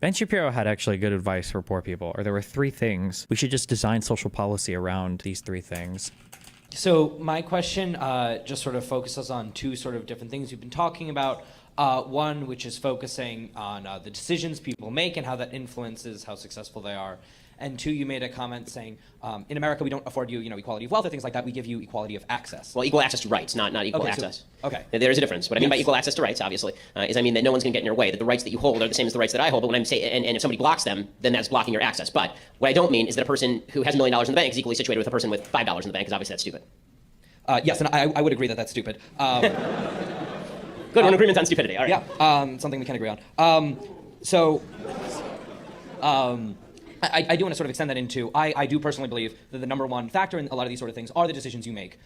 Ben Shapiro had actually good advice for poor people, or there were three things. We should just design social policy around these three things. So my question just sort of focuses on two sort of different things we've been talking about. One, which is focusing on the decisions people make and how that influences how successful they are. And two, you made a comment saying, in America, we don't afford you, equality of wealth or things like that. We give you equality of access. Well, equal access to rights, not equal access. Okay. There is a difference. What I mean by equal access to rights, obviously, is I mean that no one's going to get in your way, that the rights that you hold are the same as the rights that I hold. But when I'm saying, and if somebody blocks them, then that's blocking your access. But what I don't mean is that a person who has $1 million in the bank is equally situated with a person with $5 in the bank, because obviously that's stupid. Yes, and I would agree that that's stupid. Good, we're in agreement on stupidity. All right. Yeah, something we can agree on. I do want to sort of extend that into, I do personally believe that the number one factor in a lot of these sort of things are the decisions you make.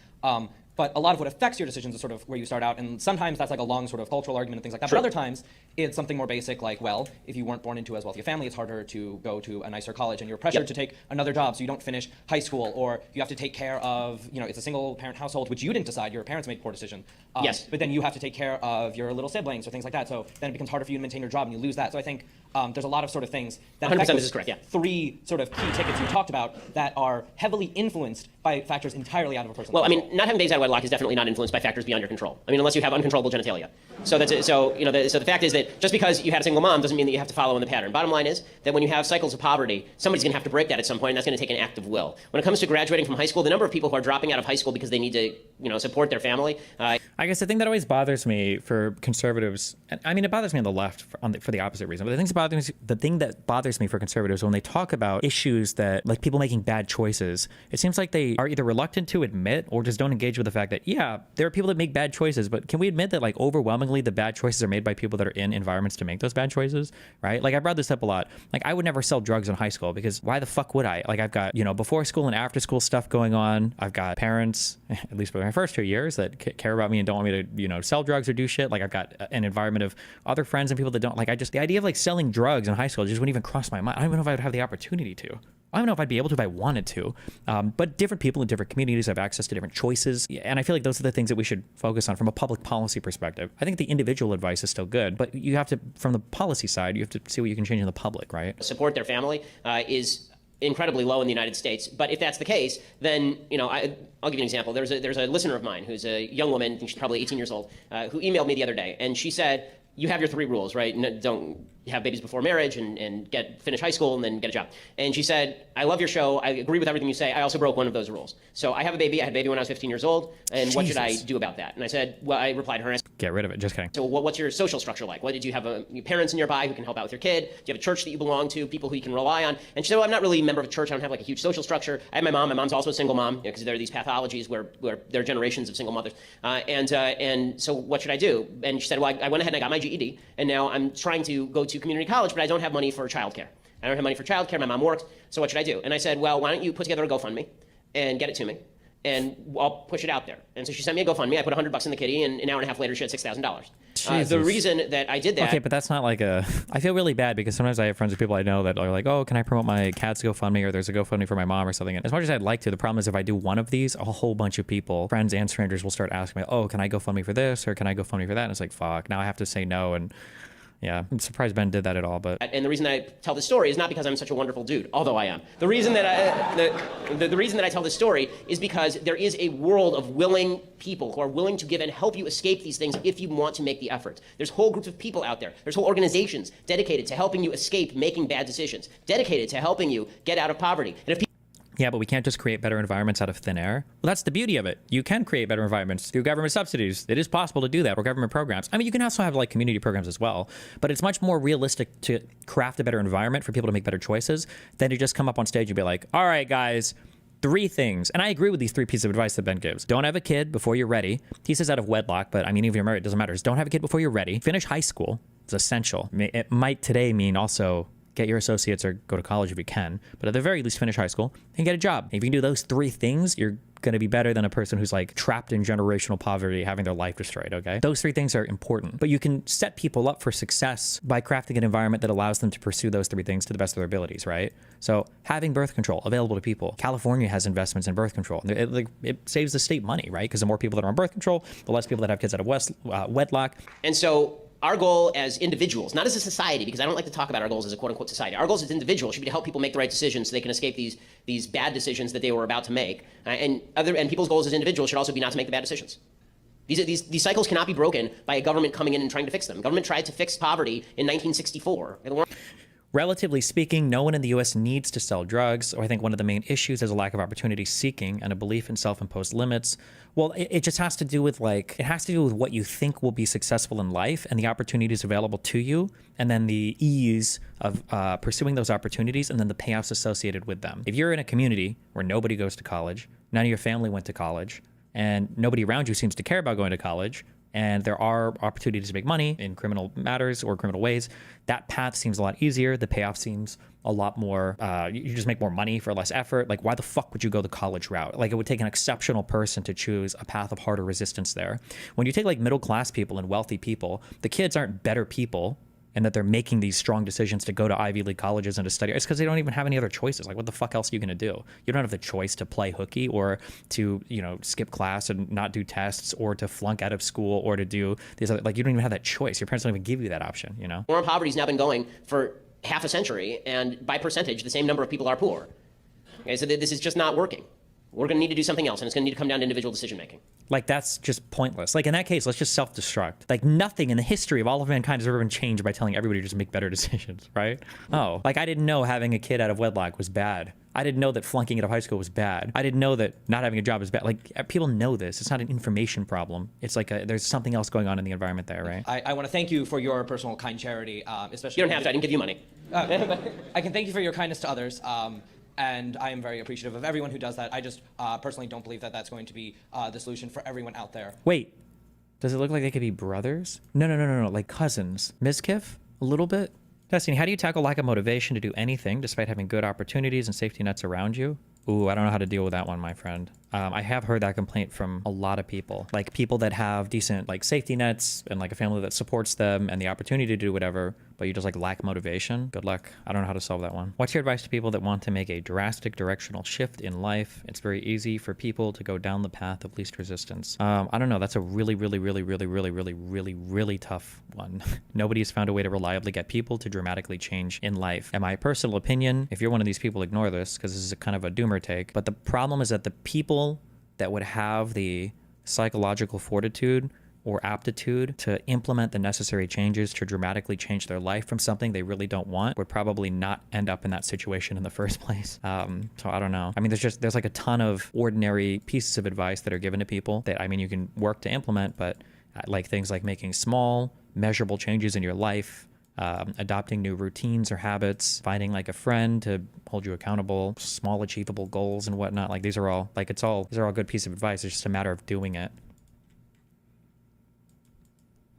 But a lot of what affects your decisions is sort of where you start out, and sometimes that's like a long sort of cultural argument and things like that. Sure. But other times, it's something more basic like, well, if you weren't born into as wealthy a family, it's harder to go to a nicer college, and you're pressured to take another job so you don't finish high school, or you have to take care of, it's a single parent household, which you didn't decide, your parents made a poor decision. Yes. But then you have to take care of your little siblings or things like that, so then it becomes harder for you to maintain your job and you lose that. So I think there's a lot of sort of things that 100% affect this is correct, yeah. three sort of key tickets you talked about that are heavily influenced by factors entirely out of a person's Well, I control. mean, not having babies out of wedlock is definitely not influenced by factors beyond your control. I mean, unless you have uncontrollable genitalia. So that's it. So the fact is that just because you had a single mom doesn't mean that you have to follow in the pattern. Bottom line is that when you have cycles of poverty, somebody's going to have to break that at some point, and that's going to take an act of will. When it comes to graduating from high school, the number of people who are dropping out of high school because they need to support their family. I guess the thing that always bothers me for conservatives, and I mean it bothers me on the left for the opposite reason, but the thing that bothers me for conservatives when they talk about issues that, like people making bad choices, it seems like they are either reluctant to admit or just don't engage with the fact that, yeah, there are people that make bad choices, but can we admit that like overwhelmingly the bad choices are made by people that are in environments to make those bad choices, right? Like I brought this up a lot. Like I would never sell drugs in high school because why the fuck would I? Like I've got, before school and after school stuff going on. I've got parents, at least for my first 2 years, that care about me and don't want me to, sell drugs or do shit. Like I've got an environment of other friends and people that don't, like the idea of like selling drugs in high school just wouldn't even cross my mind. I don't even know if I would have the opportunity to. I don't know if I'd be able to if I wanted to, but different people in different communities have access to different choices. And I feel like those are the things that we should focus on from a public policy perspective. I think the individual advice is still good, but you have to, from the policy side, you have to see what you can change in the public, right? Support their family is incredibly low in the United States. But if that's the case, then, I'll give you an example. There's a listener of mine who's a young woman, I think she's probably 18 years old, who emailed me the other day, and she said, you have your 3 rules, right? Don't have babies before marriage and finish high school and then get a job. And she said, I love your show. I agree with everything you say. I also broke one of those rules. So I have a baby. I had a baby when I was 15 years old. And what should I do about that? And I said, well, I replied to her. Get rid of it. Just kidding. So what's your social structure like? What did you have parents nearby who can help out with your kid? Do you have a church that you belong to? People who you can rely on? And she said, well, I'm not really a member of a church. I don't have like a huge social structure. I have my mom. My mom's also a single mom because there are these pathologies where there are generations of single mothers. And so what should I do? And she said, well, I went ahead and I got my GED. And now I'm trying to go to community college, but I don't have money for childcare. I don't have money for childcare. My mom works. So what should I do? And I said, well, why don't you put together a GoFundMe and get it to me, and I'll push it out there. And so she sent me a GoFundMe. I put $100 in the kitty, and an hour and a half later, she had $6,000. The reason that I did that. Okay, but that's not like I feel really bad because sometimes I have friends with people I know that are like, oh, can I promote my cat's GoFundMe, or there's a GoFundMe for my mom or something. And as much as I'd like to, the problem is if I do one of these, a whole bunch of people, friends and strangers, will start asking me, oh, can I GoFundMe for this, or can I GoFundMe for that? And it's like, fuck, now I have to say no. And yeah, I'm surprised Ben did that at all. But and the reason that I tell this story is not because I'm such a wonderful dude, although I am. The reason that the reason that I tell this story is because there is a world of willing people who are willing to give and help you escape these things if you want to make the effort. There's whole groups of people out there. There's whole organizations dedicated to helping you escape making bad decisions, dedicated to helping you get out of poverty. And if yeah, but we can't just create better environments out of thin air. Well, that's the beauty of it. You can create better environments through government subsidies. It is possible to do that, or government programs. I mean, you can also have like community programs as well, but it's much more realistic to craft a better environment for people to make better choices than to just come up on stage and be like, all right, guys, 3 things. And I agree with these 3 pieces of advice that Ben gives. Don't have a kid before you're ready. He says out of wedlock, but I mean, even if you're married, it doesn't matter. Just don't have a kid before you're ready. Finish high school. It's essential. It might today mean also get your associates or go to college if you can, but at the very least finish high school and get a job. If you can do those 3 things, you're going to be better than a person who's like trapped in generational poverty, having their life destroyed, okay? Those 3 things are important, but you can set people up for success by crafting an environment that allows them to pursue those 3 things to the best of their abilities, right? So having birth control available to people. California has investments in birth control. It saves the state money, right? Because the more people that are on birth control, the less people that have kids out of wedlock. And so our goal as individuals, not as a society, because I don't like to talk about our goals as a quote-unquote society. Our goals as individuals should be to help people make the right decisions so they can escape these bad decisions that they were about to make. And people's goals as individuals should also be not to make the bad decisions. These cycles cannot be broken by a government coming in and trying to fix them. Government tried to fix poverty in 1964. Relatively speaking, no one in the U.S. needs to sell drugs, or I think one of the main issues is a lack of opportunity seeking and a belief in self-imposed limits. Well, it just has to do with it has to do with what you think will be successful in life and the opportunities available to you, and then the ease of pursuing those opportunities and then the payoffs associated with them. If you're in a community where nobody goes to college, none of your family went to college, and nobody around you seems to care about going to college, and there are opportunities to make money in criminal matters or criminal ways, that path seems a lot easier. The payoff seems a lot more, you just make more money for less effort. Like, why the fuck would you go the college route? Like, it would take an exceptional person to choose a path of harder resistance there. When you take like middle class people and wealthy people, the kids aren't better people and that they're making these strong decisions to go to Ivy League colleges and to study. It's because they don't even have any other choices. Like, what the fuck else are you going to do? You don't have the choice to play hooky or to, skip class and not do tests or to flunk out of school or to do these other, like, you don't even have that choice. Your parents don't even give you that option, War on poverty's now been going for half a century, and by percentage, the same number of people are poor. Okay, so this is just not working. We're going to need to do something else, and it's going to need to come down to individual decision making. Like, that's just pointless. Like, in that case, let's just self-destruct. Like, nothing in the history of all of mankind has ever been changed by telling everybody to just make better decisions, right? Oh, like, I didn't know having a kid out of wedlock was bad. I didn't know that flunking out of high school was bad. I didn't know that not having a job is bad. Like, people know this. It's not an information problem. It's like there's something else going on in the environment there, right? I want to thank you for your personal kind charity, especially. You don't have to. I didn't give you money. I can thank you for your kindness to others. And I am very appreciative of everyone who does that. I just personally don't believe that that's going to be the solution for everyone out there. Wait, does it look like they could be brothers? No, like cousins. Mizkif? A little bit? Destiny, how do you tackle lack of motivation to do anything despite having good opportunities and safety nets around you? Ooh, I don't know how to deal with that one, my friend. I have heard that complaint from a lot of people. Like, people that have decent, like, safety nets and, like, a family that supports them and the opportunity to do whatever, but you just, like, lack motivation. Good luck. I don't know how to solve that one. What's your advice to people that want to make a drastic directional shift in life? It's very easy for people to go down the path of least resistance. I don't know. That's a really tough one. Nobody has found a way to reliably get people to dramatically change in life. In my personal opinion, if you're one of these people, ignore this, because this is a kind of a doomer take. But the problem is that the people that would have the psychological fortitude or aptitude to implement the necessary changes to dramatically change their life from something they really don't want would probably not end up in that situation in the first place. So I don't know. I mean, there's like a ton of ordinary pieces of advice that are given to people that, I mean, you can work to implement, but like things like making small, measurable changes in your life, adopting new routines or habits, finding like a friend to hold you accountable, small achievable goals and whatnot. Like, these are all good pieces of advice. It's just a matter of doing it.